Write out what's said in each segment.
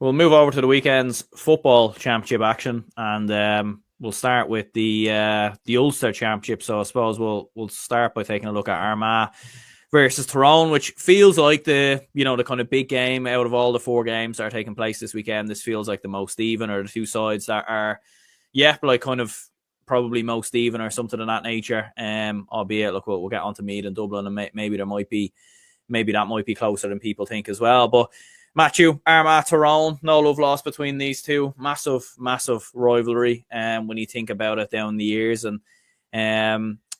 We'll move over to the weekend's football championship action, and we'll start with the Ulster championship. So I suppose we'll start by taking a look at Armagh versus Tyrone, which feels like the kind of big game out of all the four games that are taking place this weekend. This feels like the most even, or the two sides that are, like kind of probably most even or something of that nature. Albeit, look, we'll get on to Meath and Dublin, and maybe that might be closer than people think as well. But Matthew, Armagh, Tyrone, no love lost between these two. Massive, massive rivalry when you think about it down the years. And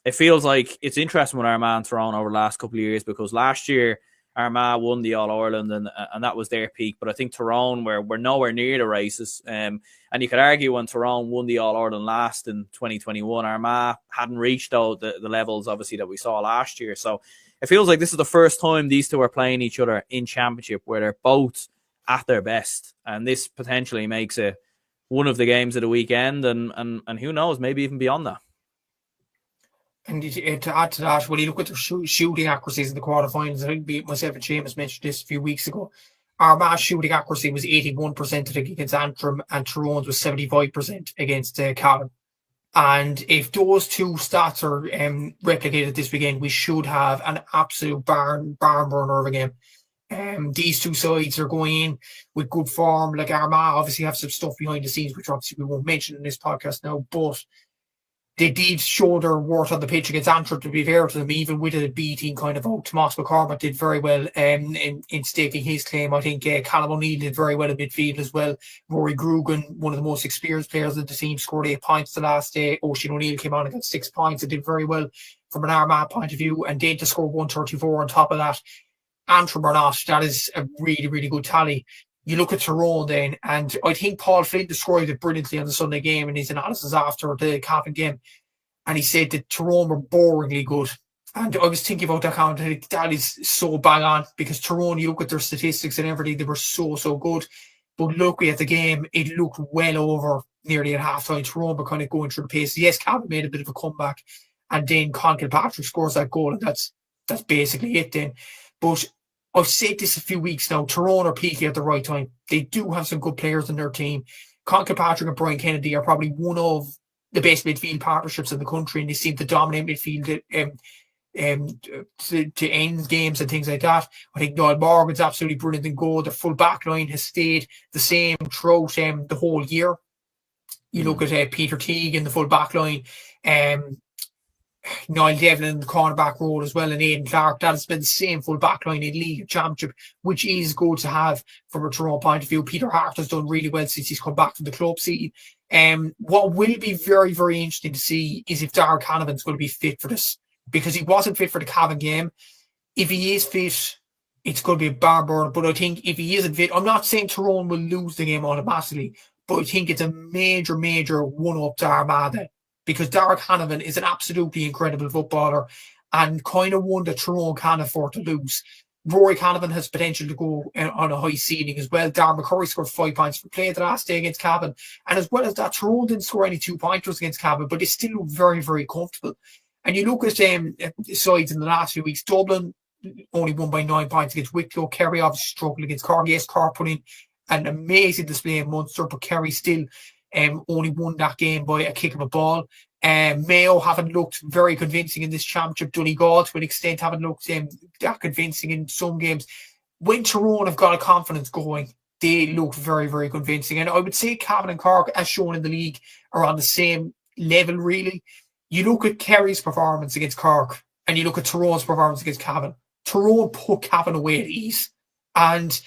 it feels like it's interesting with Armagh and Tyrone over the last couple of years, because last year Armagh won the All-Ireland and that was their peak. But I think Tyrone were nowhere near the races. And you could argue when Tyrone won the All-Ireland last in 2021, Armagh hadn't reached the levels, obviously, that we saw last year. So it feels like this is the first time these two are playing each other in championship where they're both at their best. And this potentially makes it one of the games of the weekend, and who knows, maybe even beyond that. And to add to that, when you look at their shooting accuracies in the quarterfinals, I think myself and Seamus mentioned this a few weeks ago, Armagh's shooting accuracy was 81% against Antrim, and Tyrone's was 75% against Cavan. And if those two stats are replicated this weekend, we should have an absolute barn burner of a game. These two sides are going in with good form. Like Armagh obviously have some stuff behind the scenes, which obviously we won't mention in this podcast now, but they did show their worth on the pitch against Antrim, to be fair to them, even with a B team kind of out. Tomas McCormack did very well in staking his claim. I think Callum O'Neill did very well in midfield as well. Rory Grugan, one of the most experienced players of the team, scored 8 points the last day. Oisin O'Neill came on and got 6 points and did very well from an Armagh point of view. And then to score 134 on top of that, Antrim or not, that is a really, really good tally. You look at Tyrone then, and I think Paul Flynn described it brilliantly on the Sunday game in his analysis after the Cavan game. And he said that Tyrone were boringly good. And I was thinking about that comment. That is so bang on, because Tyrone, you look at their statistics and everything, they were so good. But looking at the game, it looked well over nearly at half-time. Tyrone were kind of going through the pace. Yes, Cavan made a bit of a comeback, and then Con Kilpatrick scores that goal, and that's basically it then. But I've said this a few weeks now, Tyrone are peaking at the right time. They do have some good players in their team. Con Kilpatrick and Brian Kennedy are probably one of the best midfield partnerships in the country, and they seem to dominate midfield to end games and things like that. I think Niall Morgan's absolutely brilliant in goal. The full back line has stayed the same throughout the whole year. You look at Peter Teague in the full back line, Niall Devlin in the cornerback role as well, and Aidan Clark. That has been the same full back line in League Championship, which is good to have from a Tyrone point of view. Peter Hart has done really well since he's come back from the club scene. What will be very, very interesting to see is if Darragh Canavan's going to be fit for this, because he wasn't fit for the Cavan game. If he is fit, it's going to be a barn burner. But I think if he isn't fit, I'm not saying Tyrone will lose the game automatically, but I think it's a major, major one-up to Armagh then, because Darragh Canavan is an absolutely incredible footballer and kind of one that Tyrone can't afford to lose. Rory Canavan has potential to go on a high ceiling as well. Darren McCurry scored 5 points for play the last day against Cavan. And as well as that, Tyrone didn't score any 2-pointers against Cavan, but they still look very, very comfortable. And you look at sides in the last few weeks. Dublin only won by 9 points against Wicklow. Kerry obviously struggled against Cork. Yes, Cork put in an amazing display in Munster, but Kerry still only won that game by a kick of a ball. Mayo haven't looked very convincing in this championship. Donegal, to an extent, haven't looked that convincing in some games. When Tyrone have got a confidence going, they look very, very convincing. And I would say Cavan and Cork, as shown in the league, are on the same level, really. You look at Kerry's performance against Cork, and you look at Tyrone's performance against Cavan. Tyrone put Cavan away at ease. And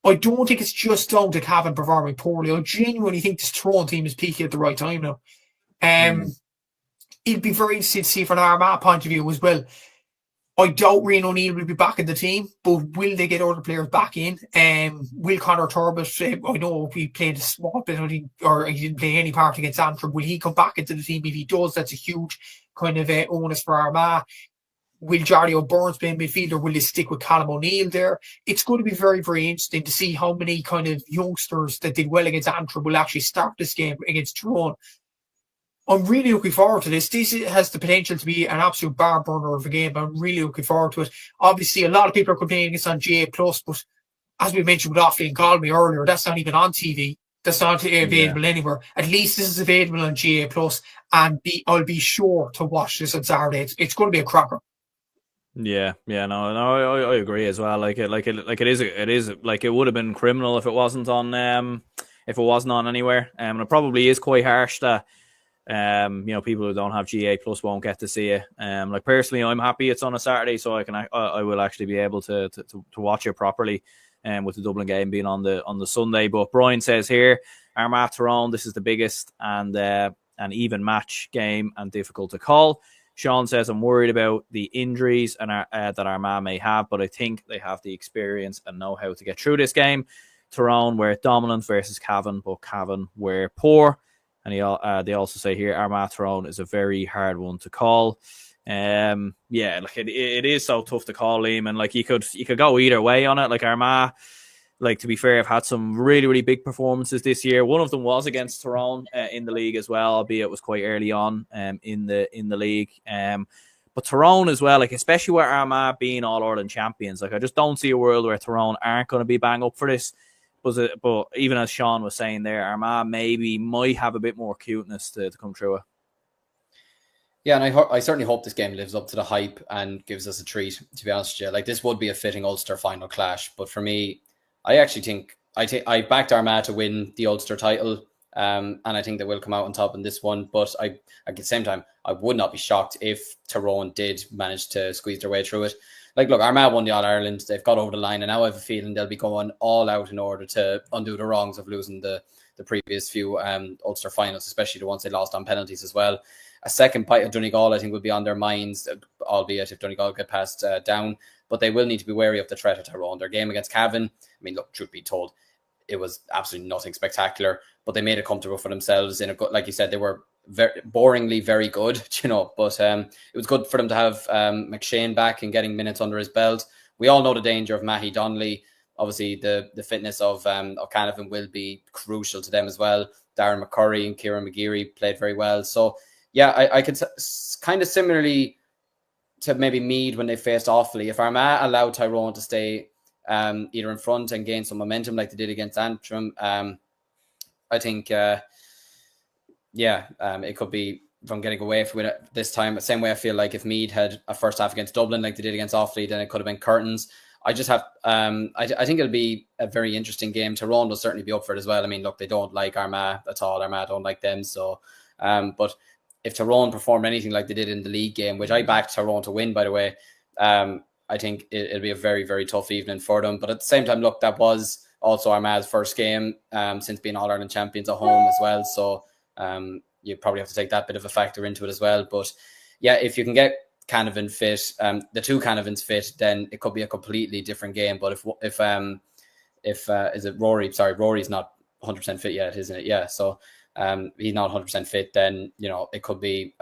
I don't think it's just down to Cavan performing poorly. I genuinely think this Tyrone team is peaking at the right time now. It'd be very interesting to see from an Armagh point of view as well. I doubt Rian O'Neill will be back in the team, but will they get other players back in? Will Conor Turbot, I know he played a small bit, or he didn't play any part against Antrim. Will he come back into the team? If he does, that's a huge kind of onus for Armagh. Will Jardy O'Byrne's play in midfield, or will they stick with Callum O'Neill there? It's going to be very, very interesting to see how many kind of youngsters that did well against Antrim will actually start this game against Tyrone. I'm really looking forward to this. This has the potential to be an absolute barn burner of a game. I'm really looking forward to it. Obviously, a lot of people are complaining it's on GA+, but as we mentioned with Offaly and Galway earlier, that's not even on TV. That's not available anywhere. At least this is available on GA Plus, and I'll be sure to watch this on Saturday. It's going to be a cracker. No, I agree as well. It is like it would have been criminal if it wasn't on anywhere. And it probably is quite harsh that people who don't have GA Plus won't get to see it. Like personally, I'm happy it's on a Saturday, so I will actually be able to watch it properly. With the Dublin game being on the Sunday. But Brian says here, Armagh Tyrone, this is the biggest and an even match game and difficult to call. Sean says, I'm worried about the injuries and that Armagh may have, but I think they have the experience and know how to get through this game. Tyrone were dominant versus Cavan, but Cavan were poor. And they also say here, Armagh Tyrone is a very hard one to call. It is so tough to call, Liam, and like you could go either way on it. Like Armagh, like to be fair, have had some really, really big performances this year. One of them was against Tyrone in the league as well, albeit it was quite early on in the league. But Tyrone as well, like especially with Armagh being All-Ireland champions, like I just don't see a world where Tyrone aren't going to be bang up for this. But even as Sean was saying there, Armagh might have a bit more cuteness to come through it. Yeah, and I certainly hope this game lives up to the hype and gives us a treat, to be honest with you. Like, this would be a fitting Ulster final clash. But for me, I actually think I backed Armagh to win the Ulster title, and I think they will come out on top in this one. But at the same time, I would not be shocked if Tyrone did manage to squeeze their way through it. Like, look, Armagh won the All-Ireland. They've got over the line, and now I have a feeling they'll be going all out in order to undo the wrongs of losing the previous few Ulster finals, especially the ones they lost on penalties as well. A second bite of Donegal, I think, will be on their minds, albeit if Donegal get passed down. But they will need to be wary of the threat of Tyrone. Their game against Cavan, I mean, look, truth be told, it was absolutely nothing spectacular, but they made it comfortable for themselves. Like you said, they were very boringly very good, but it was good for them to have McShane back and getting minutes under his belt. We all know the danger of Mahi Donnelly. Obviously, the fitness of O'Callaghan will be crucial to them as well. Darren McCurry and Kieran McGeary played very well. So, yeah, I could kind of similarly to maybe Meath when they faced Offaly. If Armagh allowed Tyrone to stay either in front and gain some momentum like they did against Antrim, I think, it could be from getting away from it this time. The same way I feel like if Meath had a first half against Dublin like they did against Offaly, then it could have been curtains. I just have, I think it'll be a very interesting game. Tyrone will certainly be up for it as well. I mean, look, they don't like Armagh at all. Armagh don't like them. So, but if Tyrone perform anything like they did in the league game, which I backed Tyrone to win, by the way, I think it'll be a very, very tough evening for them. But at the same time, look, that was also Armagh's first game since being All-Ireland champions at home as well. So you probably have to take that bit of a factor into it as well. But yeah, if you can get Canavan fit, the two Canavans fit, then it could be a completely different game. But if is it Rory? Sorry, Rory's not 100% fit yet, isn't it? Yeah, so he's not 100% fit, then it could be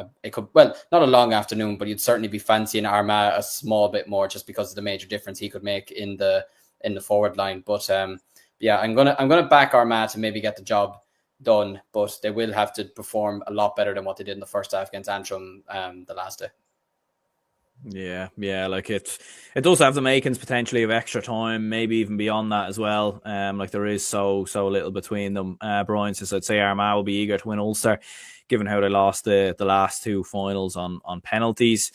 not a long afternoon, but you'd certainly be fancying Armagh a small bit more just because of the major difference he could make in the forward line. But yeah, I'm gonna back Armagh to maybe get the job done, but they will have to perform a lot better than what they did in the first half against Antrim the last day. Yeah, like it does have the makings potentially of extra time, maybe even beyond that as well. Like there is so little between them. Brian says, I'd say Armagh will be eager to win Ulster, given how they lost the last two finals on penalties.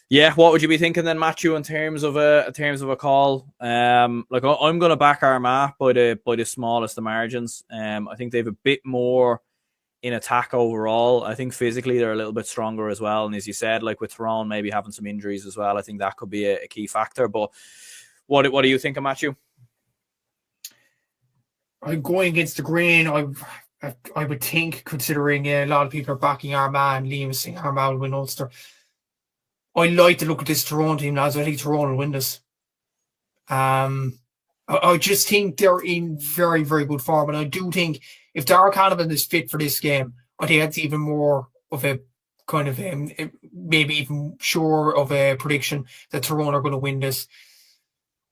Yeah, what would you be thinking then, Matthew, in terms of a call? Like I'm going to back Armagh by the smallest of margins. I think they have a bit more in attack overall. I think physically they're a little bit stronger as well. And as you said, like with Tyrone maybe having some injuries as well, I think that could be a key factor. But what do you think of Matthew? I'm going against the grain. I would think, considering a lot of people are backing Armagh and Liam is saying Armagh will win Ulster. I like to look at this Tyrone team, lads. I think Tyrone will win this. I just think they're in very, very good form. And I do think if Darragh Canavan is fit for this game, I think that's even more of a kind of maybe even sure of a prediction that Tyrone are going to win this.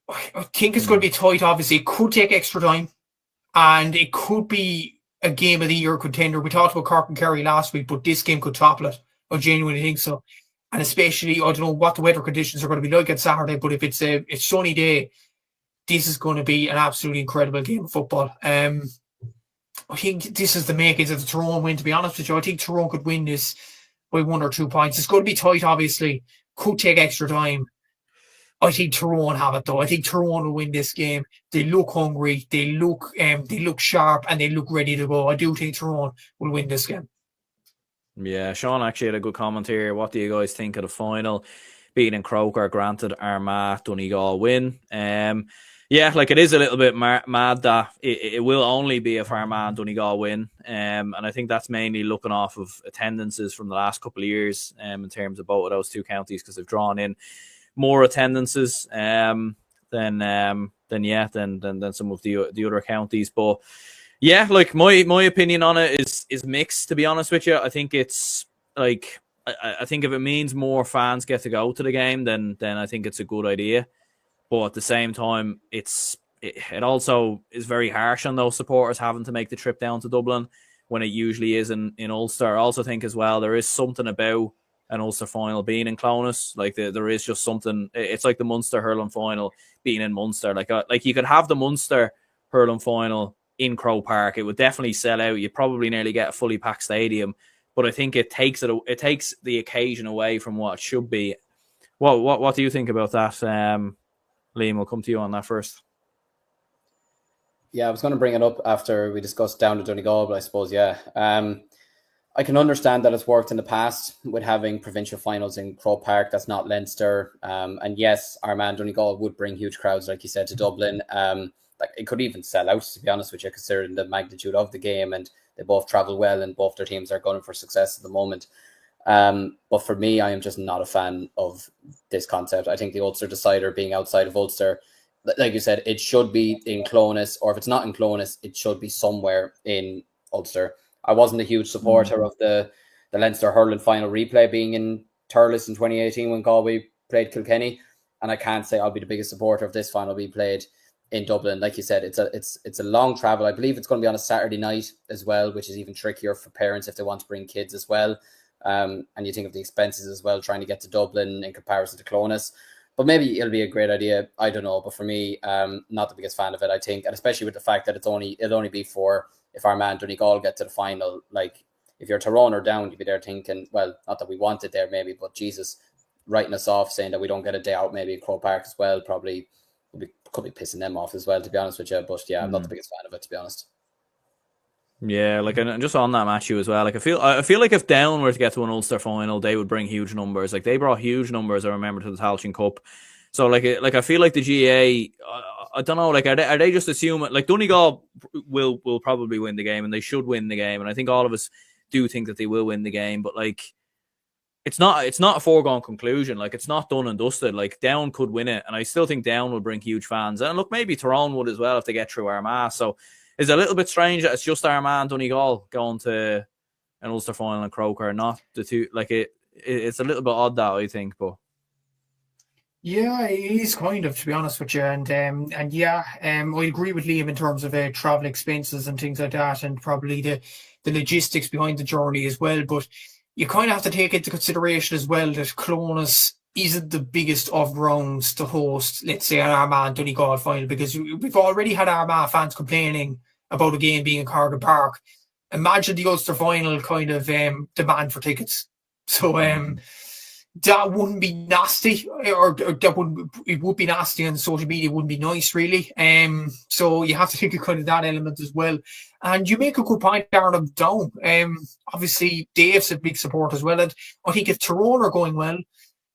I think it's going to be tight, obviously. It could take extra time. And it could be a game of the year contender. We talked about Cork and Kerry last week, but this game could topple it. I genuinely think so. And especially, I don't know what the weather conditions are going to be like on Saturday, but if it's a sunny day, this is going to be an absolutely incredible game of football. I think this is the makings of the Tyrone win, to be honest with you. I think Tyrone could win this by 1 or 2 points. It's going to be tight, obviously. Could take extra time. I think Tyrone have it, though. I think Tyrone will win this game. They look hungry. They look sharp, and they look ready to go. I do think Tyrone will win this game. Yeah, Sean actually had a good comment here. What do you guys think of the final? Beating Croke are granted Armagh, Donegal win. Yeah, like it is a little bit mad that it will only be if Armagh and Donegal win. And I think that's mainly looking off of attendances from the last couple of years in terms of both of those two counties, because they've drawn in more attendances than some of the other counties. But yeah, like my opinion on it is mixed, to be honest with you. I think it's like I think if it means more fans get to go to the game, then I think it's a good idea. But at the same time, it also is very harsh on those supporters having to make the trip down to Dublin when it usually is in Ulster. I also think as well there is something about an Ulster final being in Clonus. Like there is just something. It's like the Munster hurling final being in Munster. Like you could have the Munster hurling final in Croke Park. It would definitely sell out. You probably nearly get a fully packed stadium. But I think it takes the occasion away from what it should be. What do you think about that? Liam, we'll come to you on that first. Yeah, I was going to bring it up after we discussed down to Donegal, but I suppose, yeah. I can understand that it's worked in the past with having provincial finals in Croke Park. That's not Leinster. And yes, Armagh and Donegal would bring huge crowds, like you said, to Dublin. Like it could even sell out, to be honest with you, considering the magnitude of the game, and they both travel well and both their teams are going for success at the moment. But for me, I am just not a fan of this concept. I think the Ulster decider being outside of Ulster, like you said, it should be in Clonus, or if it's not in Clonus, it should be somewhere in Ulster. I wasn't a huge supporter of the Leinster hurling final replay being in Thurles in 2018 when Galway played Kilkenny, and I can't say I'll be the biggest supporter of this final being played in Dublin. Like you said, it's a long travel. I believe it's going to be on a Saturday night as well, which is even trickier for parents if they want to bring kids as well. And you think of the expenses as well, trying to get to Dublin in comparison to Clonus. But maybe it'll be a great idea. I don't know. But for me, not the biggest fan of it, I think. And especially with the fact that it'll only be for if Armagh and Donegal get to the final. Like, if you're Tyrone or down, you'd be there thinking, well, not that we want it there maybe, but Jesus, writing us off, saying that we don't get a day out maybe in Croke Park as well, probably could be pissing them off as well, to be honest with you. But yeah, I'm not the biggest fan of it, to be honest. Yeah, like, and just on that Matthew as well, like I feel like if Down were to get to an Ulster final, they would bring huge numbers. Like they brought huge numbers, I remember, to the Tailteann Cup. So like I feel like the GAA, I don't know, like are they just assuming like Donegal will probably win the game, and they should win the game, and I think all of us do think that they will win the game, but like it's not a foregone conclusion. Like it's not done and dusted. Like Down could win it, and I still think Down will bring huge fans, and look, maybe Tyrone would as well if they get through Armagh. So it's a little bit strange that it's just Armagh and Donegal going to an Ulster final in Croke, or not the two. Like it's a little bit odd, that I think, but yeah, it is kind of, to be honest with you, and yeah, I agree with Liam in terms of travel expenses and things like that, and probably the logistics behind the journey as well. But you kind of have to take into consideration as well that Clonus isn't the biggest of grounds to host, let's say, an Armagh and Donegal final, because we've already had Armagh fans complaining about a game being in Cork Park. Imagine the Ulster final kind of demand for tickets. So that wouldn't be nasty, or it would be nasty on social media. It wouldn't be nice, really. So you have to think of kind of that element as well. And you make a good point, Darren, of Down. Obviously, Dave's a big support as well. And I think if Tyrone are going well,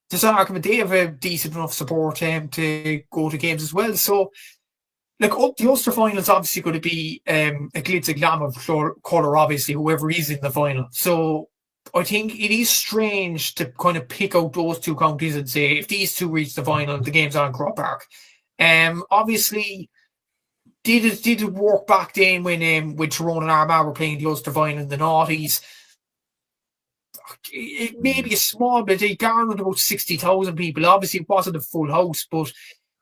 there's an argument they have a decent enough support to go to games as well. So, like, the Ulster final is obviously going to be a glitz and glam of colour, obviously, whoever is in the final. So I think it is strange to kind of pick out those two counties and say, if these two reach the final, the game's on Croke Park. Obviously, did it work back then when Tyrone and Armagh were playing the Ulster final in the noughties? It may be a small bit. They garnered about 60,000 people. Obviously, it wasn't a full house, but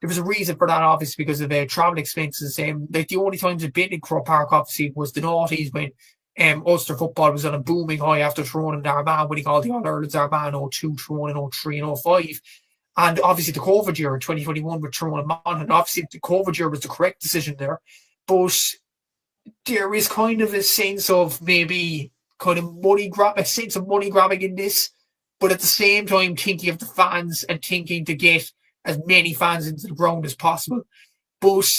there was a reason for that, obviously, because of travel expenses. Like the only times it'd been in Croke Park, obviously, was the noughties when Ulster football was on a booming high after Tyrone and Armagh winning all the All-Irelands. Armagh in 02, Tyrone in 03 and 05. And obviously the COVID year in 2021 with Tyrone and Monaghan, obviously the COVID year was the correct decision there. But there is kind of a sense of maybe kind of money grabbing in this, but at the same time thinking of the fans and thinking to get as many fans into the ground as possible. But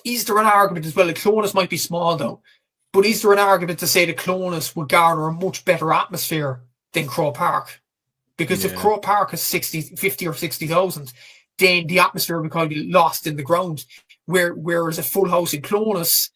is there an argument as well? Like, Clonus might be small though, but is there an argument to say that Clonus would garner a much better atmosphere than Croke Park? Because if Croke Park has 50 or 60,000, then the atmosphere would kind of be lost in the ground. Whereas a full house in Clonus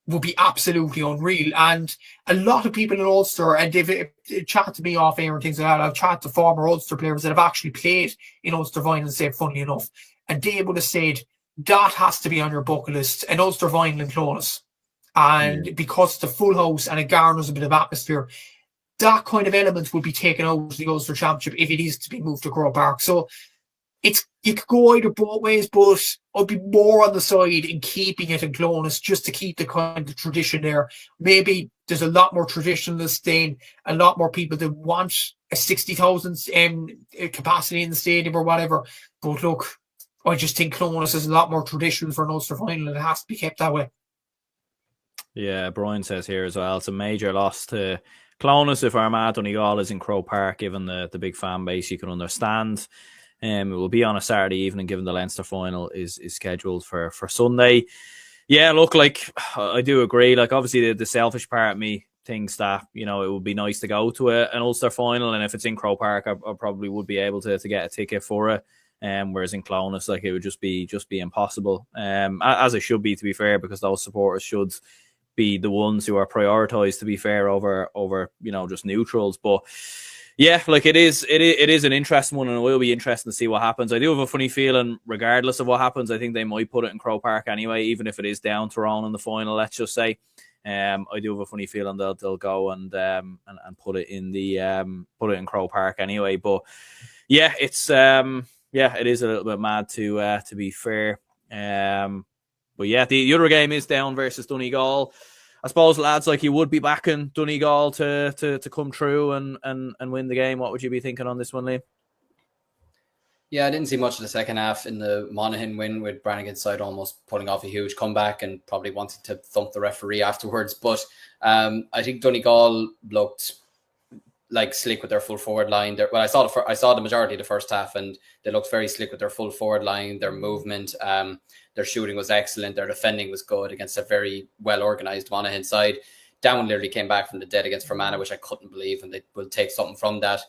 would be absolutely unreal. And a lot of people in Ulster, and they've chatted to me off air and things like that, I've chatted to former Ulster players that have actually played in Ulster Vinyl and said, funnily enough, and they would have said, that has to be on your bucket list, an Ulster Vinyl and Clonus. And because it's a full house and it garners a bit of atmosphere, that kind of element would be taken out of the Ulster Championship if it is to be moved to Croke Park. So you could go either both ways, but I'd be more on the side in keeping it in Clonus just to keep the kind of tradition there. Maybe there's a lot more traditionalists then, a lot more people that want a 60,000 capacity in the stadium or whatever. But look, I just think Clonus is a lot more traditional for an Ulster final, and it has to be kept that way. Yeah, Brian says here as well, it's a major loss to Clonus if Armagh Donegal is in Croke Park, given the big fan base. You can understand. It will be on a Saturday evening, given the Leinster final is scheduled for Sunday. Yeah, look, like, I do agree. Like, obviously, the selfish part of me thinks that, you know, it would be nice to go to an Ulster final, and if it's in Croke Park, I probably would be able to get a ticket for it. Whereas in Clonus, like, it would just be impossible. As it should be, to be fair, because those supporters should be the ones who are prioritised, to be fair, over you know, just neutrals. But yeah, like, it is an interesting one, and it will be interesting to see what happens. I do have a funny feeling, regardless of what happens, I think they might put it in Croke Park anyway, even if it is down Tyrone in the final, let's just say. I do have a funny feeling they'll go and put it in Croke Park anyway. But yeah, it's it is a little bit mad to be fair. But yeah, the other game is Down versus Donegal. I suppose, lads, like, you would be backing Donegal to come through and win the game. What would you be thinking on this one, Liam? Yeah, I didn't see much of the second half in the Monaghan win, with Brannigan's side almost putting off a huge comeback and probably wanted to thump the referee afterwards. But I think Donegal looked like slick with their full forward line. I saw the majority of the first half, and they looked very slick with their full forward line, their movement. Their shooting was excellent. Their defending was good against a very well-organised Monaghan side. Down literally came back from the dead against Fermanagh, which I couldn't believe, and they will take something from that.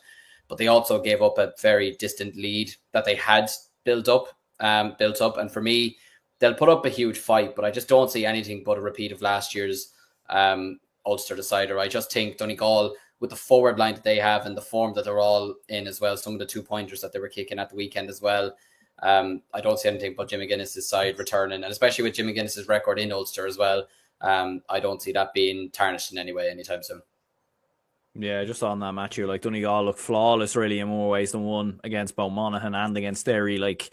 But they also gave up a very distant lead that they had built up. And for me, they'll put up a huge fight, but I just don't see anything but a repeat of last year's Ulster decider. I just think Donegal, with the forward line that they have and the form that they're all in as well, some of the 2-pointers that they were kicking at the weekend as well, I don't see anything but Jim McGuinness' side returning, and especially with Jim McGuinness' record in Ulster as well, I don't see that being tarnished in any way anytime soon. Yeah, just on that match here, like, Donegal looked flawless really in more ways than one against both Monaghan and against Derry. Like,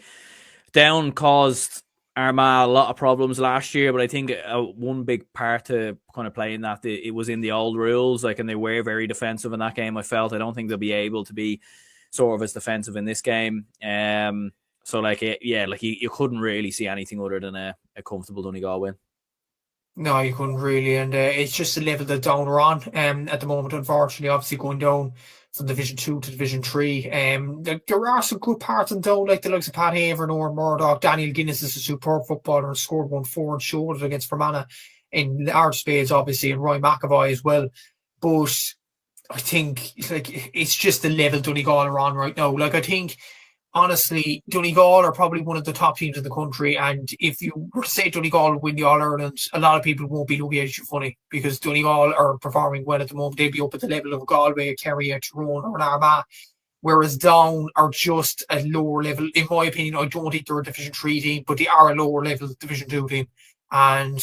Down caused Armagh a lot of problems last year, but I think one big part to kind of playing that, it was in the old rules, like, and they were very defensive in that game. I don't think they'll be able to be sort of as defensive in this game. So, like, you couldn't really see anything other than a comfortable Donegal win. No, you couldn't really, and it's just the level that Down are on at the moment, unfortunately, obviously going down from Division 2 to Division 3. There are some good parts in Down, like the likes of Pat Haver and Oran Murdoch. Daniel Guinness is a superb footballer and scored 1-4 and showed it against Fermanagh in large spades, obviously, and Roy McAvoy as well. But I think, like, it's just the level Donegal are on right now. Like, I think, honestly, Donegal are probably one of the top teams in the country, and if you were to say Donegal win the All-Ireland, a lot of people won't be looking at you funny, because Donegal are performing well at the moment. They'd be up at the level of Galway, Kerry, Tyrone or an Armagh, whereas Down are just a lower level. In my opinion, I don't think they're a Division 3 team, but they are a lower level Division 2 team, and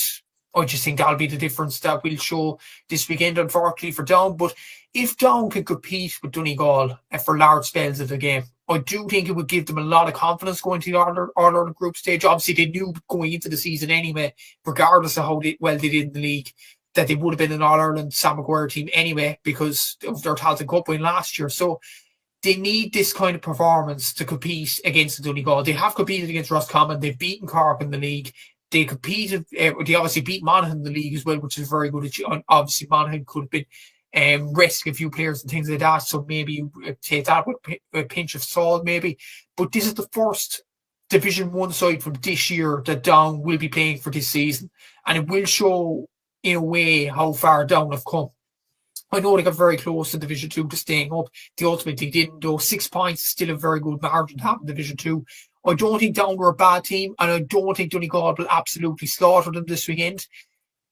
I just think that'll be the difference that we'll show this weekend, unfortunately, for Down. But if Down can compete with Donegal for large spells of the game, I do think it would give them a lot of confidence going to the All-Ireland group stage. Obviously, they knew going into the season anyway, regardless of how well they did in the league, that they would have been an All-Ireland Sam Maguire team anyway, because of their Tailteann Cup win last year. So they need this kind of performance to compete against the Donegal. They have competed against Roscommon. They've beaten Cork in the league. They competed. They obviously beat Monaghan in the league as well, which is very good. Obviously, Monaghan could have been resting a few players and things like that. So maybe you take that with a pinch of salt, maybe. But this is the first Division 1 side from this year that Down will be playing for this season, and it will show in a way how far Down have come. I know they got very close to Division 2 to staying up. They ultimately didn't, though. 6 points is still a very good margin to have in Division 2. I don't think Down were a bad team, and I don't think Donegal will absolutely slaughter them this weekend.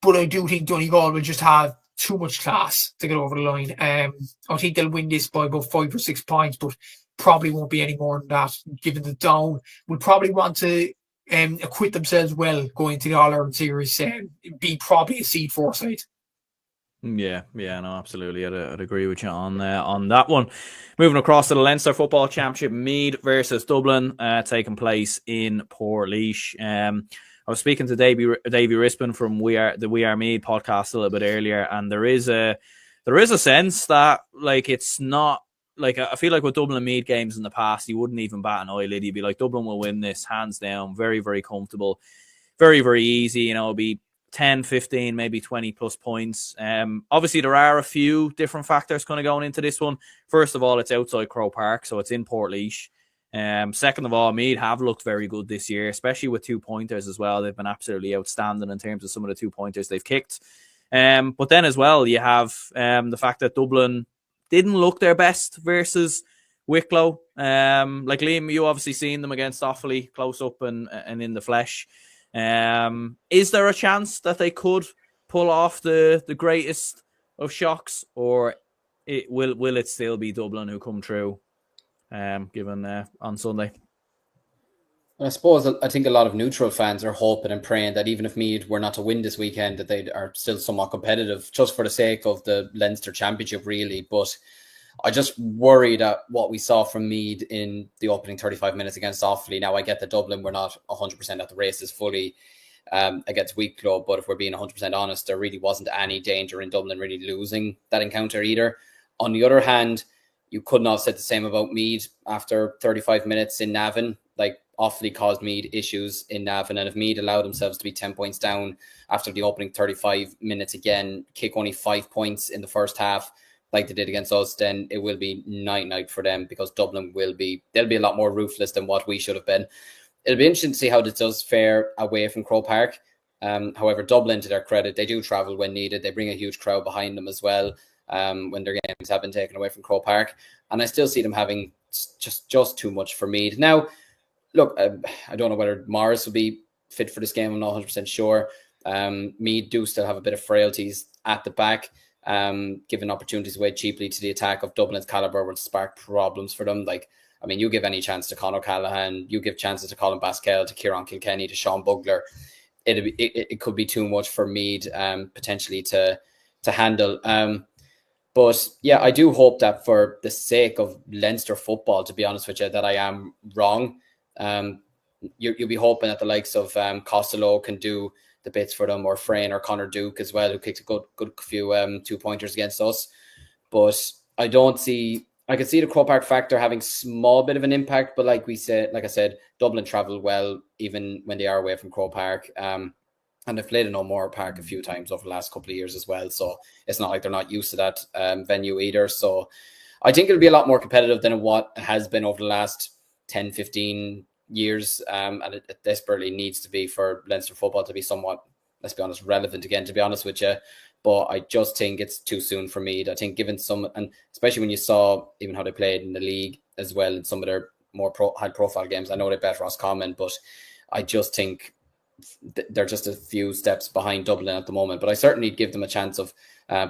But I do think Donegal will just have too much class to get over the line. I think they'll win this by about 5 or 6 points, but probably won't be any more than that, given the Down will probably want to acquit themselves well going to the All-Ireland Series, be probably a seed 4 side. Yeah, no, absolutely. I'd agree with you on that one. Moving across to the Leinster Football Championship, Meath versus Dublin, taking place in Portlaoise. I was speaking to Davy Rispin from the We Are Meath podcast a little bit earlier, and there is a sense that like it's not like I feel like with Dublin and Meath games in the past, you wouldn't even bat an eyelid. You'd be like, Dublin will win this hands down, very, very comfortable, very, very easy. It'll be 10, 15, maybe 20 plus points. Obviously, there are a few different factors kind of going into this one. First of all, it's outside Croke Park, so it's in Portlaoise. Second of all, Meath have looked very good this year, especially with 2-pointers as well. They've been absolutely outstanding in terms of some of the 2-pointers they've kicked. But then as well, you have the fact that Dublin didn't look their best versus Wicklow. Like Liam, you obviously seen them against Offaly close up and in the flesh. Is there a chance that they could pull off the greatest of shocks, or will it still be Dublin who come through, given on Sunday? I suppose I think a lot of neutral fans are hoping and praying that even if Meath were not to win this weekend, that they are still somewhat competitive, just for the sake of the Leinster Championship, really. But I just worry that what we saw from Meath in the opening 35 minutes against Offaly. Now, I get that Dublin were not 100% at the races fully against Wicklow, but if we're being 100% honest, there really wasn't any danger in Dublin really losing that encounter either. On the other hand, you could not have said the same about Meath after 35 minutes in Navan. Like, Offaly caused Meath issues in Navan, and if Meath allowed themselves to be 10 points down after the opening 35 minutes again, kick only 5 points in the first half, like they did against us, then it will be night for them, because Dublin they'll be a lot more ruthless than what we should have been. It'll be interesting to see how this does fare away from Croke Park. However, Dublin, to their credit, they do travel when needed. They bring a huge crowd behind them as well when their games have been taken away from Croke Park. And I still see them having just too much for Meath. Now, look, I don't know whether Morris will be fit for this game. I'm not 100% sure. Meath do still have a bit of frailties at the back. Giving opportunities away cheaply to the attack of Dublin's calibre will spark problems for them. Like, I mean, you give any chance to Conor Callaghan, you give chances to Colin Baskell, to Kieran Kilkenny, to Sean Bugler, it could be too much for Meath potentially to handle. But yeah, I do hope that for the sake of Leinster football, to be honest with you, that I am wrong. You'll be hoping that the likes of Costello can do the bits for them, or Frayne or Connor Duke as well, who kicked a good few 2-pointers against us. But I can see the Croke Park factor having small bit of an impact, but like I said, Dublin travel well even when they are away from Croke Park. And they've played in O'Moore Park a few times over the last couple of years as well, so it's not like they're not used to that venue either. So I think it'll be a lot more competitive than what it has been over the last 10, 15 years, and it desperately needs to be for Leinster football to be somewhat, let's be honest, relevant again, to be honest with you. But I just think it's too soon for Meath. I think given some, and especially when you saw even how they played in the league as well in some of their more high-profile games. I know they bet Roscommon, but I just think they're just a few steps behind Dublin at the moment. But I certainly give them a chance of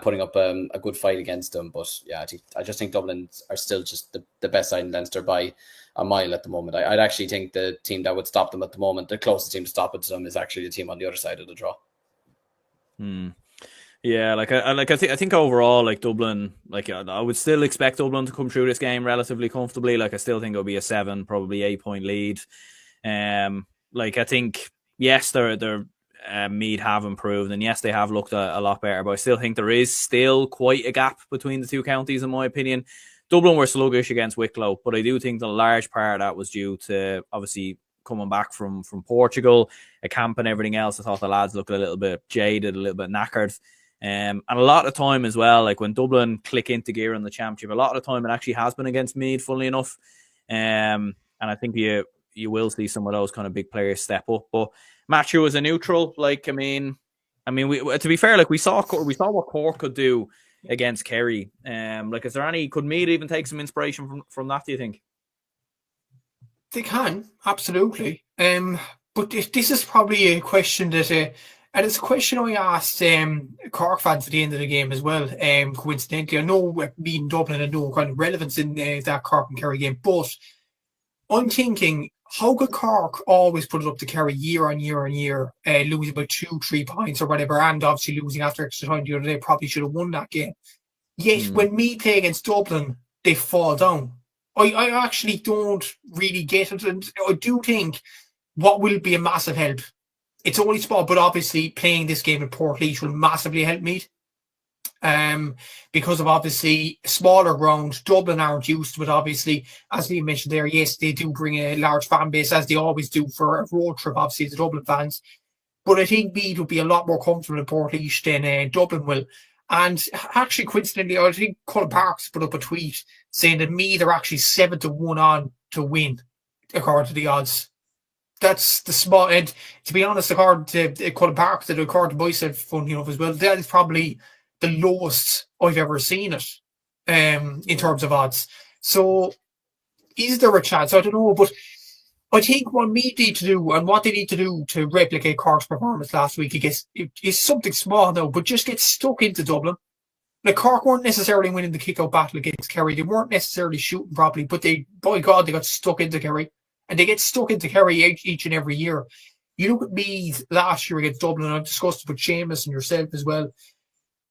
putting up a good fight against them. But yeah, I just think Dublin are still just the best side in Leinster by a mile at the moment. I'd actually think the team that would stop them at the moment, the closest team to stop it to them, is actually the team on the other side of the draw. Yeah, I think overall, like Dublin, like I would still expect Dublin to come through this game relatively comfortably. Like I still think it'll be a 7, probably 8-point lead. Like I think, yes, they're Meath have improved, and yes, they have looked a lot better, but I still think there is still quite a gap between the two counties, in my opinion. Dublin were sluggish against Wicklow, but I do think the large part of that was due to obviously coming back from Portugal, a camp and everything else. I thought the lads looked a little bit jaded, a little bit knackered. And a lot of time as well, like when Dublin click into gear in the championship, a lot of the time it actually has been against Meath, funnily enough. And I think you will see some of those kind of big players step up. But Matthew as a neutral, like, I mean, we, to be fair, like we saw what Cork could do against Kerry. Like, is there any? Could Meath even take some inspiration from that? Do you think? They can, absolutely. But this is probably a question that, and it's a question I asked Cork fans at the end of the game as well. Coincidentally, I know being Dublin had no kind of relevance in that Cork and Kerry game, but I'm thinking, how could Cork always put it up to Kerry year on year on year, losing by 2-3 points or whatever, and obviously losing after extra time the other day, probably should have won that game. Yet when Meath play against Dublin, they fall down. I actually don't really get it, and I do think what will be a massive help. It's only small, but obviously playing this game at Portlaoise will massively help Meath. Because of obviously smaller ground. Dublin aren't used to it, obviously. As we mentioned there, yes, they do bring a large fan base, as they always do for a road trip, obviously, the Dublin fans. But I think Meath will be a lot more comfortable in Portlaoise than Dublin will. And actually, coincidentally, I think Colin Parks put up a tweet saying that Meath are actually 7-1 on to win, according to the odds. That's the small, and to be honest, according to Colin Parks, that according to myself, funny enough as well, that is probably the lowest I've ever seen it in terms of odds. So, is there a chance? I don't know, but I think what Meath need to do and what they need to do to replicate Cork's performance last week is something small now, but just get stuck into Dublin. Like, Cork weren't necessarily winning the kick-out battle against Kerry. They weren't necessarily shooting properly, but by God, they got stuck into Kerry. And they get stuck into Kerry each and every year. You look at Meath last year against Dublin, and I've discussed it with Seamus and yourself as well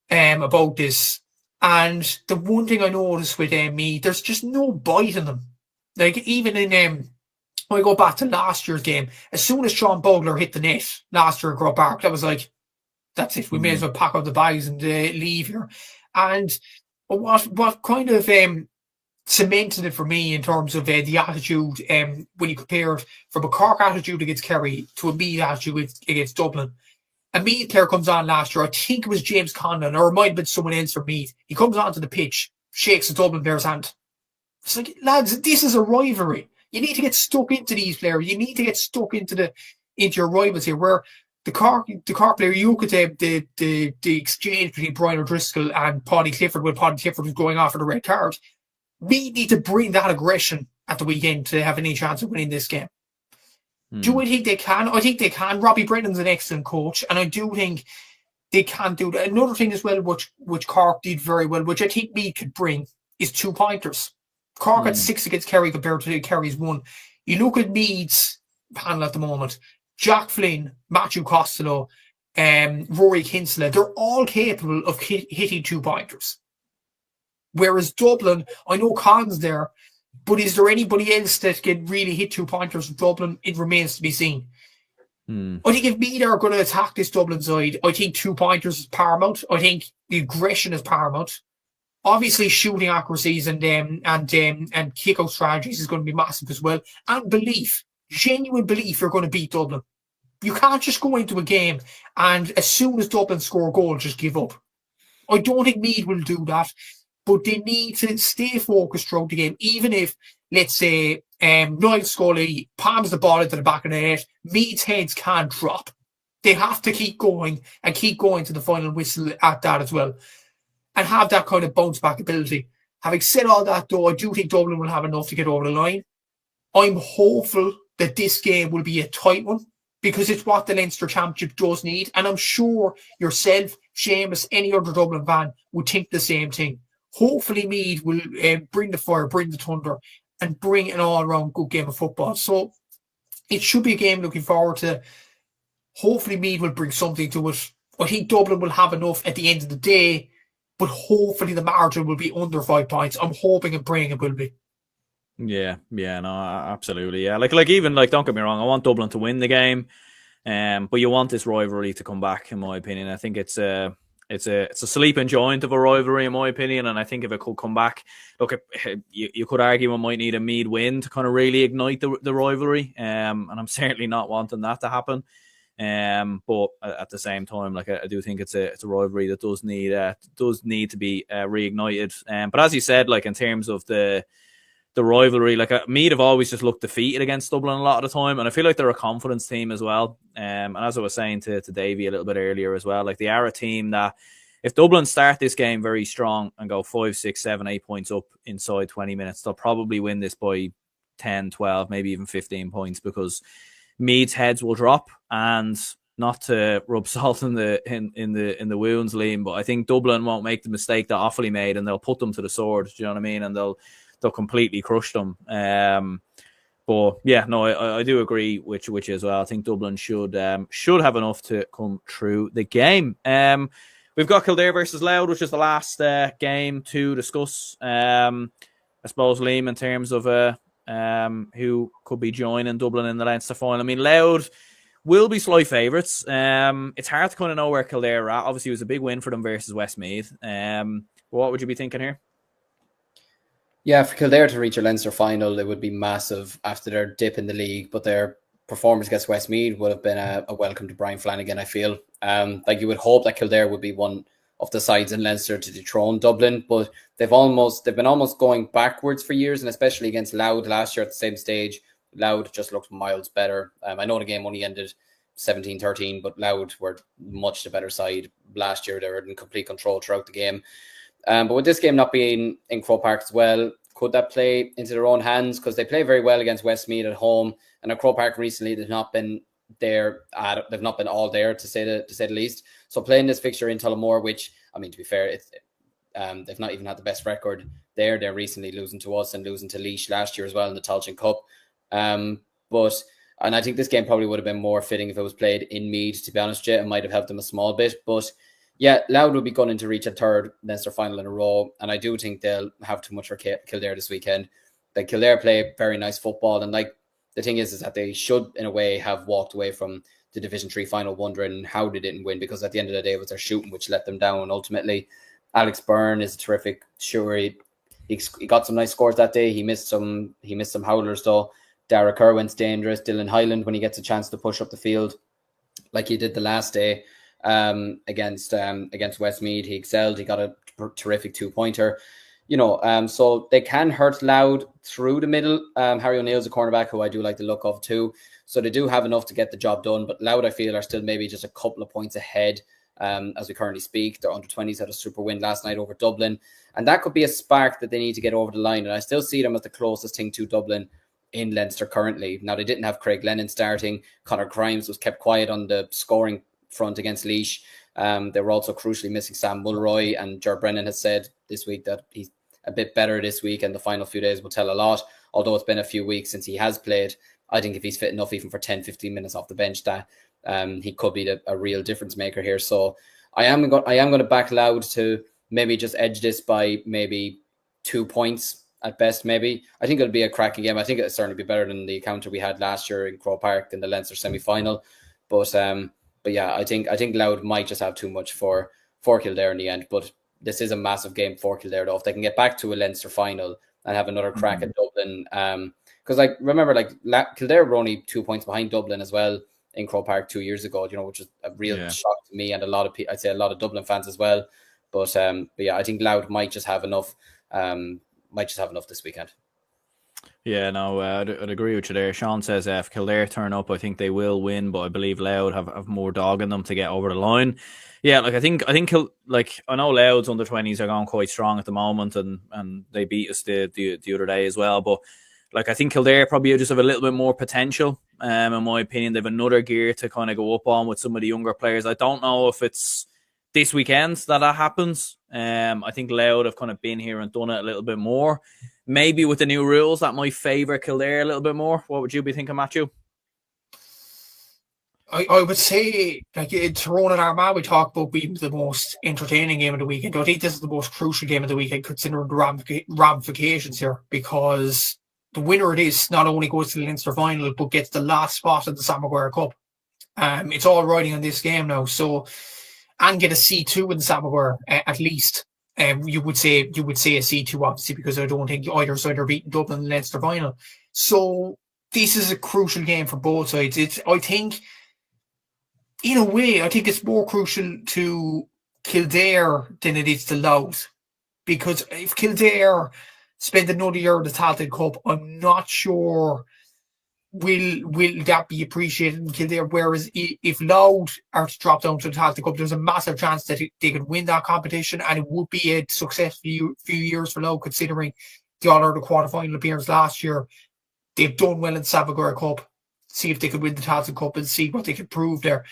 about this. And the one thing I noticed with Meath, there's just no bite in them. Like, even in I go back to last year's game, as soon as Sean Bogler hit the net last year at Croke Park, that was like, that's it. We may as well pack up the bags and leave here. And what kind of cemented it for me in terms of the attitude when you compare it from a Cork attitude against Kerry to a Meath attitude against Dublin. A Meath player comes on last year, I think it was James Conlon, or it might have been someone else from Meath. He comes onto the pitch, shakes the Dublin player's hand. It's like, lads, this is a rivalry. You need to get stuck into these players. You need to get stuck into your rivals here. Where the Cork player, you look at the exchange between Brian O'Driscoll and Paddy Clifford when Paddy Clifford was going off for the red card. We need to bring that aggression at the weekend to have any chance of winning this game. Do I think they can? I think they can. Robbie Brennan's an excellent coach, and I do think they can do that. Another thing as well, which Cork did very well, which I think Meath could bring, is 2-pointers. Cork had 6 against Kerry compared to Kerry's 1. You look at Meath's panel at the moment, Jack Flynn, Matthew Costello, Rory Kinsella, they're all capable of hitting 2-pointers. Whereas Dublin, I know Con's there, but is there anybody else that can really hit 2-pointers with Dublin? It remains to be seen. I think if Meath are going to attack this Dublin side, I think 2-pointers is paramount. I think the aggression is paramount. Obviously, shooting accuracies and kick-out strategies is going to be massive as well. And belief, genuine belief you're going to beat Dublin. You can't just go into a game and as soon as Dublin score a goal, just give up. I don't think Meath will do that. But they need to stay focused throughout the game, even if, let's say, Niall Scully palms the ball into the back of the net, Meath's heads can't drop. They have to keep going and keep going to the final whistle at that as well. And have that kind of bounce back ability. Having said all that, though, I do think Dublin will have enough to get over the line. I'm hopeful that this game will be a tight one because it's what the Leinster Championship does need. And I'm sure yourself, Seamus, any other Dublin fan would think the same thing. Hopefully Meath will bring the fire, bring the thunder, and bring an all-around good game of football. So it should be a game looking forward to. Hopefully Meath will bring something to it. I think Dublin will have enough at the end of the day, but hopefully the margin will be under 5 points. I'm hoping and praying it will be. Yeah, no, absolutely. Yeah, like even don't get me wrong, I want Dublin to win the game, but you want this rivalry to come back, in my opinion. I think it's it's a sleeping joint of a rivalry in my opinion, and I think if it could come back, look, you could argue we might need a Meath win to kind of really ignite the rivalry, and I'm certainly not wanting that to happen. But at the same time, like I do think it's a rivalry that does need to be reignited. But as you said, like in terms of the rivalry, like Meath have always just looked defeated against Dublin a lot of the time, and I feel like they're a confidence team as well. And as I was saying to Davey a little bit earlier as well, like they are a team that if Dublin start this game very strong and go 5, 6, 7, 8 points up inside 20 minutes, they'll probably win this by 10, 12, maybe even 15 points, because Meath's heads will drop. And not to rub salt in the wounds, Liam, but I think Dublin won't make the mistake that Offaly made, and they'll put them to the sword. Do you know what I mean? And they'll completely crush them. But yeah, no, I do agree with you as well. I think Dublin should have enough to come through the game. We've got Kildare versus Louth, which is the last game to discuss. I suppose, Liam, in terms of who could be joining Dublin in the Leinster final. I mean, Louth will be slight favourites. It's hard to kind of know where Kildare are at. Obviously, it was a big win for them versus Westmeath. What would you be thinking here? Yeah, for Kildare to reach a Leinster final, it would be massive after their dip in the league, but their performance against Westmeath would have been a welcome to Brian Flanagan, I feel. Like you would hope that Kildare would be one of the sides in Leinster to dethrone Dublin, but they've been almost going backwards for years, and especially against Louth last year at the same stage. Louth just looked miles better. I know the game only ended 17-13, but Louth were much the better side last year. They were in complete control throughout the game. But with this game not being in Croke Park as well, could that play into their own hands? Because they play very well against Westmeath at home, and at Croke Park recently they've not been there. They've not been all there to say the least. So playing this fixture in Tullamore, which I mean, to be fair, they've not even had the best record there. They're recently losing to us and losing to Laois last year as well in the Tailteann Cup. And I think this game probably would have been more fitting if it was played in Meath. To be honest, it might have helped them a small bit, but. Yeah, Louth will be gunning to reach a third Leinster final in a row, and I do think they'll have too much for Kildare this weekend. Like Kildare play very nice football, and like the thing is that they should, in a way, have walked away from the Division 3 final wondering how they didn't win, because at the end of the day, it was their shooting which let them down. Ultimately, Alex Byrne is a terrific shooter. He got some nice scores that day. He missed some howlers though. Dara Kerwin's dangerous. Dylan Hyland, when he gets a chance to push up the field, like he did the last day. Against Westmeath, he excelled. He got a terrific 2-pointer, so they can hurt Louth through the middle. Harry O'Neill's a cornerback who I do like the look of too, so they do have enough to get the job done, but Louth I feel are still maybe just a couple of points ahead as we currently speak. Their under-20s had a super win last night over Dublin, and that could be a spark that they need to get over the line, and I still see them as the closest thing to Dublin in Leinster currently. Now, they didn't have Craig Lennon starting. Conor Grimes was kept quiet on the scoring front against Laois. They were also crucially missing Sam Mulroy, and Ger Brennan has said this week that he's a bit better this week, and the final few days will tell a lot. Although it's been a few weeks since he has played, I think if he's fit enough even for 10-15 minutes off the bench, that he could be a real difference maker here. So I am going to back Louth to maybe just edge this by maybe 2 points at best. Maybe I think it'll be a cracking game. I think it'll certainly be better than the encounter we had last year in Croke Park in the Leinster semi-final. But yeah, I think Louth might just have too much for Kildare in the end. But this is a massive game for Kildare, though. If they can get back to a Leinster final and have another crack at Dublin, because remember, Kildare were only 2 points behind Dublin as well in Croke Park 2 years ago. Which is a real shock to me and a lot of I'd say a lot of Dublin fans as well. But yeah, I think Louth might just have enough. This weekend. Yeah, no, I'd agree with you there. Sean says if Kildare turn up, I think they will win, but I believe Louth have more dog in them to get over the line. Yeah, I think I know Louth's under-20s are going quite strong at the moment, and they beat us the other day as well. But I think Kildare probably just have a little bit more potential. In my opinion, they have another gear to kind of go up on with some of the younger players. I don't know if it's this weekend that happens. I think Louth have kind of been here and done it a little bit more. Maybe with the new rules, that might favour Kildare a little bit more. What would you be thinking, Matthew? I would say, in Tyrone and Armagh, we talk about being the most entertaining game of the weekend. I think this is the most crucial game of the weekend, considering the ramifications here, because the winner of this not only goes to the Leinster final, but gets the last spot in the Sam Maguire Cup. It's all riding on this game now. So and get a C2 in Samagware at least. You would say a C2 obviously, because I don't think either side are beating Dublin in the Leinster final. So this is a crucial game for both sides. I think, in a way, I think it's more crucial to Kildare than it is to Louth, because if Kildare spend another year in the Tailteann Cup, I'm not sure will that be appreciated in Kildare. Whereas if Louth are to drop down to the Tailteann Cup, there's a massive chance that they could win that competition, and it would be a successful few years for Louth, considering the All-Ireland quarter-final appearance last year. They've done well in Savagore Cup. See if they could win the Tailteann Cup and see what they could prove there.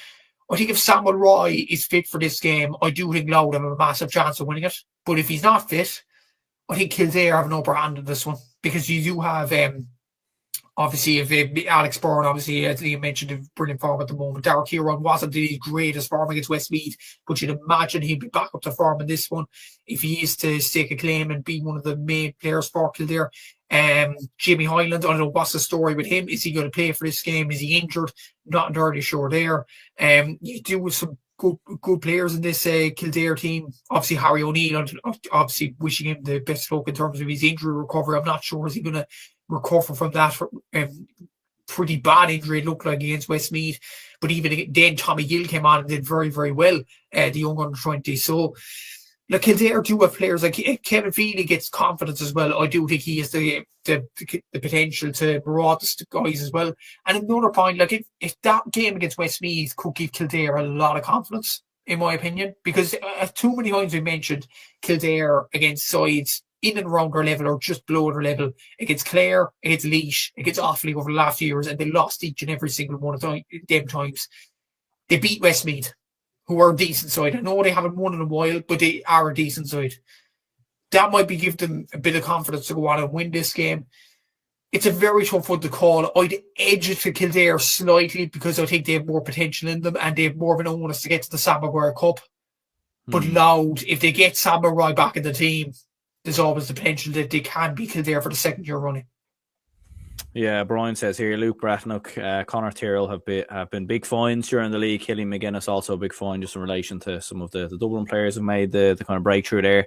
I think if Samuel Roy is fit for this game, I do think Louth have a massive chance of winning it. But if he's not fit, I think Kildare have an upper hand in this one, because you do have, obviously, if Alex Byrne, obviously, as you mentioned, in brilliant form at the moment. Derek Huron wasn't the greatest form against Westmeath, but you'd imagine he'd be back up to form in this one if he is to stake a claim and be one of the main players for Kildare. Jimmy Hyland, I don't know what's the story with him. Is he going to play for this game? Is he injured? Not entirely sure there. You do with some good players in this Kildare team. Obviously, Harry O'Neill, obviously wishing him the best luck in terms of his injury recovery. I'm not sure, is he going to recover from that pretty bad injury it looked like against Westmeath. But even then, Tommy Gill came on and did very, very well, the young under 20. So, like, Kildare do have players like Kevin Feely gets confidence as well. I do think he has the potential to maraud the guys as well. And another point, like, if that game against Westmeath could give Kildare a lot of confidence, in my opinion, because too many times we mentioned Kildare against sides in and around their level or just below their level, against Clare, against Laois, against Offaly over the last few years, and they lost each and every single one of them times. They beat Westmeath, who are a decent side. I know they haven't won in a while, but they are a decent side. That might be give them a bit of confidence to go on and win this game. It's a very tough one to call. I'd edge it to Kildare slightly, because I think they have more potential in them and they have more of an onus to get to the Samagware Cup. But Louth, if they get Samurai back in the team, there's always the potential that they can be Kildare for the second year running. Yeah, Brian says here, Luke Bratnock, Conor Tyrrell have been big finds during the league. Killy McGuinness also a big find, just in relation to some of the Dublin players who made the kind of breakthrough there.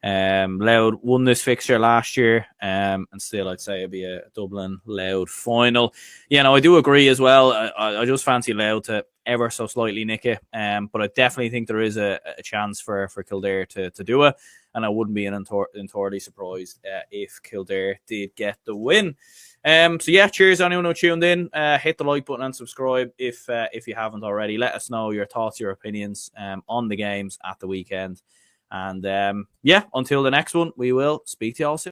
Louth won this fixture last year, and still I'd say it'd be a Dublin Louth final. Yeah, no, I do agree as well. I just fancy Louth to ever so slightly nick it, but I definitely think there is a chance for Kildare to do it, and I wouldn't be entirely surprised if Kildare did get the win. So yeah, cheers anyone who tuned in. Hit the like button and subscribe if you haven't already. Let us know your thoughts, your opinions on the games at the weekend. And yeah, until the next one, we will speak to you all soon.